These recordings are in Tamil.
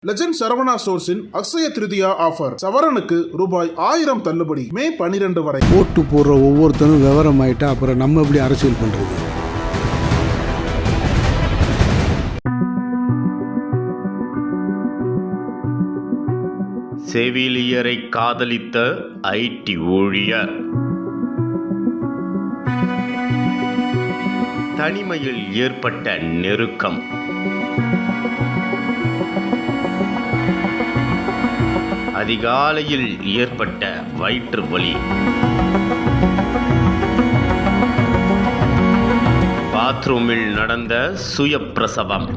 லெஜண்ட் சரவணா ஸ்டோர்ஸின் அக்ஷய திருதியா ஆஃபர் சவரனுக்கு ரூபாய் 1000 தள்ளுபடி மே 12 வரை. ஓட்டு போடுற ஒவ்வொருத்தரும் விவரம் ஆயிட்டா அப்புறம் நம்ம எப்படி அரசியல் பண்றது? செவிலியரை காதலித்த ஐடி ஊழியர் தனிமையில் ஏற்பட்ட நெருக்கம். அதிகாலையில் ஏற்பட்ட வயிற்று வலி. பாத்ரூமில் நடந்த சுயப்பிரசவம்.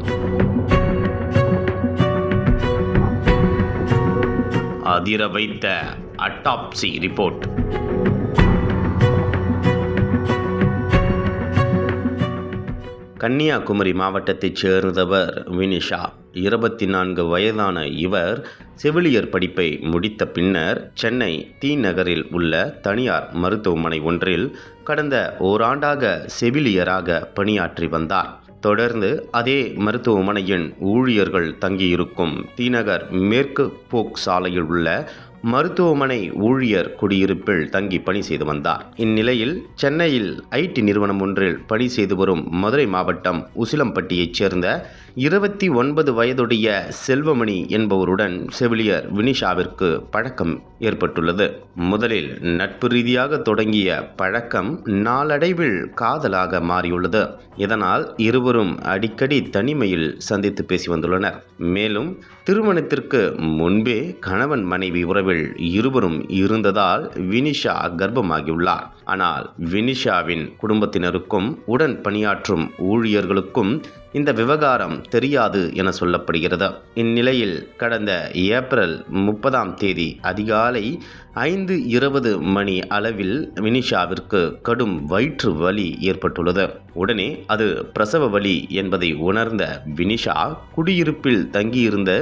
அதிர வைத்த அட்டாப்சி ரிப்போர்ட். கன்னியாகுமரி மாவட்டத்தைச் சேர்ந்தவர் வினிஷா. 24 வயதான இவர் செவிலியர் படிப்பை முடித்த பின்னர் சென்னை தி நகரில் உள்ள தனியார் மருத்துவமனை ஒன்றில் கடந்த ஓராண்டாக செவிலியராக பணியாற்றி வந்தார். தொடர்ந்து அதே மருத்துவமனையின் ஊழியர்கள் தங்கியிருக்கும் தி நகர் மேற்கு போக் சாலையில் உள்ள மருத்துவமனை ஊழியர் குடியிருப்பில் தங்கி பணி செய்து வந்தார். இந்நிலையில் சென்னையில் ஐடி நிறுவனம் ஒன்றில் பணி செய்து வரும் மதுரை மாவட்டம் உசிலம்பட்டியைச் சேர்ந்த 29 வயதுடைய செல்வமணி என்பவருடன் செவிலியர் வினிஷாவிற்கு பழக்கம் ஏற்பட்டுள்ளது. முதலில் நட்பு ரீதியாக தொடங்கிய பழக்கம் நாளடைவில் காதலாக மாறியுள்ளது. இதனால் இருவரும் அடிக்கடி தனிமையில் சந்தித்து பேசி வந்துள்ளனர். மேலும் திருமணத்திற்கு முன்பே கணவன் மனைவி உறவில் இருவரும் இருந்ததால் வினிஷா கர்ப்பமாகியுள்ளார். ஆனால் வினிஷாவின் குடும்பத்தினருக்கும் உடன் பணியாற்றும் ஊழியர்களுக்கும் இந்த விவகாரம் தெரியாது என சொல்லப்படுகிறது. இந்நிலையில் கடந்த ஏப்ரல் 30 அதிகாலை 5:20 மணி அளவில் வினிஷாவிற்கு கடும் வயிற்று வலி ஏற்பட்டுள்ளது. உடனே அது பிரசவ வலி என்பதை உணர்ந்த வினிஷா குடியிருப்பில் தங்கியிருந்த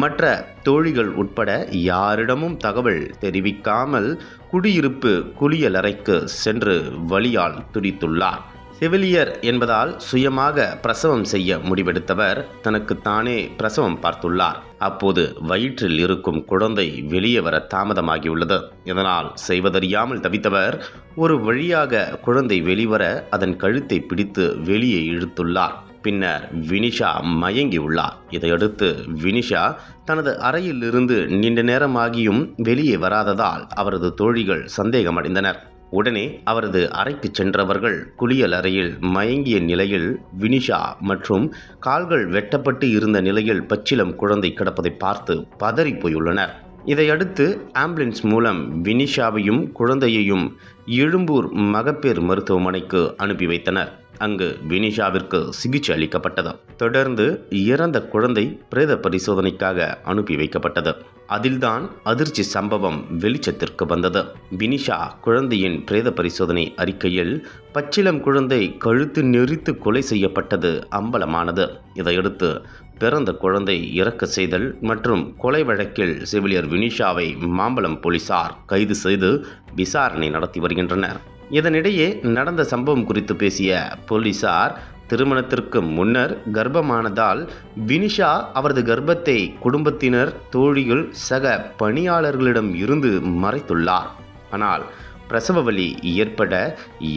மற்ற தோழிகள் உட்பட யாரிடமும் தகவல் தெரிவிக்காமல் குடியிருப்பு குளியலறைக்கு சென்று வலியால் துடித்துள்ளார். செவிலியர் என்பதால் சுயமாக பிரசவம் செய்ய முடிவெடுத்தவர் தனக்குத்தானே பிரசவம் பார்த்துள்ளார். அப்போது வயிற்றில் இருக்கும் குழந்தை வெளியே வர தாமதமாகியுள்ளது. இதனால் செய்வதறியாமல் தவித்தவர் ஒரு வழியாக குழந்தை வெளிவர அதன் கழுத்தை பிடித்து வெளியே இழுத்துள்ளார். பின்னர் வினிஷா மயங்கியுள்ளார். இதையடுத்து வினிஷா தனது அறையில் இருந்து நீண்ட நேரமாகியும் வெளியே வராததால் அவரது தோழிகள் சந்தேகமடைந்தனர். உடனே அவரது அறைக்கு சென்றவர்கள் குளியல் அறையில் மயங்கிய நிலையில் வினிஷா மற்றும் கால்கள் வெட்டப்பட்டு இருந்த நிலையில் பச்சிளம் குழந்தை கிடப்பதை பார்த்து பதறி போயுள்ளனர். இதையடுத்து ஆம்புலன்ஸ் மூலம் வினிஷாவையும் குழந்தையையும் எழும்பூர் மகப்பேறு மருத்துவமனைக்கு அனுப்பி வைத்தனர். அங்கு வினிஷாவிற்கு சிகிச்சை அளிக்கப்பட்டது. தொடர்ந்து இறந்த குழந்தை பிரேத பரிசோதனைக்காக அனுப்பி வைக்கப்பட்டது. அதில்தான் அதிர்ச்சி சம்பவம் வெளிச்சத்திற்கு வந்தது. வினிஷா குழந்தையின் பிரேத பரிசோதனை அறிக்கையில் பச்சிளம் குழந்தை கழுத்து நெரித்து கொலை செய்யப்பட்டது அம்பலமானது. இதையடுத்து பிறந்த குழந்தை இறக்க செய்தல் மற்றும் கொலை வழக்கில் செவிலியர் வினிஷாவை மாம்பலம் போலீசார் கைது செய்து விசாரணை நடத்தி வருகின்றனர். இதனிடையே நடந்த சம்பவம் குறித்து பேசிய போலீசார் திருமணத்திற்கு முன்னர் கர்ப்பமானதால் வினிஷா அவரது கர்ப்பத்தை குடும்பத்தினர், தோழிகள், சக பணியாளர்களிடம் இருந்து மறைத்துள்ளார். ஆனால் பிரசவ வலி ஏற்பட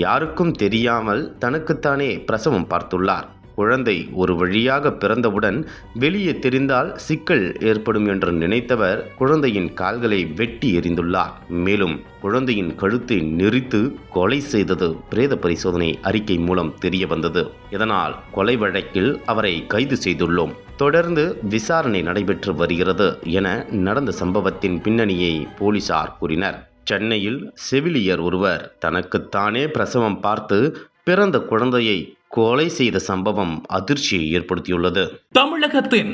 யாருக்கும் தெரியாமல் தனக்குத்தானே பிரசவம் பார்த்துள்ளார். குழந்தை ஒரு வழியாக பிறந்தவுடன் வெளியே தெரிந்தால் சிக்கல் ஏற்படும் என்று நினைத்தவர் குழந்தையின் கால்களை வெட்டி எறிந்துள்ளார். மேலும் குழந்தையின் கழுத்தை நெரித்து கொலை செய்தது பிரேத பரிசோதனை அறிக்கை மூலம் தெரிய வந்தது. இதனால் கொலை வழக்கில் அவரை கைது செய்துள்ளோம். தொடர்ந்து விசாரணை நடைபெற்று வருகிறது என நடந்த சம்பவத்தின் பின்னணியை போலீசார் கூறினர். சென்னையில் செவிலியர் ஒருவர் தனக்குத்தானே பிரசவம் பார்த்து பிறந்த குழந்தையை கொலை செய்த சம்பவம் அதிர்ச்சியை ஏற்படுத்தியுள்ளது. தமிழகத்தின்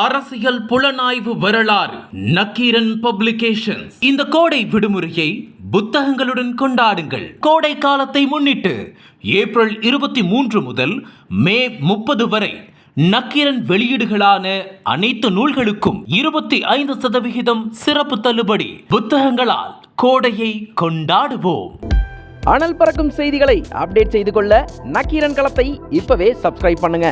அரசியல் புலனாய்வு வரலாறு நக்கீரன் பப்ளிகேஷன்ஸ். இந்த கோடை விடுமுறையை புத்தகங்களுடன் கொண்டாடுங்கள். கோடை காலத்தை முன்னிட்டு ஏப்ரல் 23 முதல் மே 30 வரை நக்கீரன் வெளியீடுகளான அனைத்து நூல்களுக்கும் 25% சிறப்பு தள்ளுபடி. புத்தகங்களால் கோடையை கொண்டாடுவோம். அனல் பறக்கும் செய்திகளை அப்டேட் செய்து கொள்ள நக்கீரன் களத்தை இப்பவே சப்ஸ்கிரைப் பண்ணுங்க.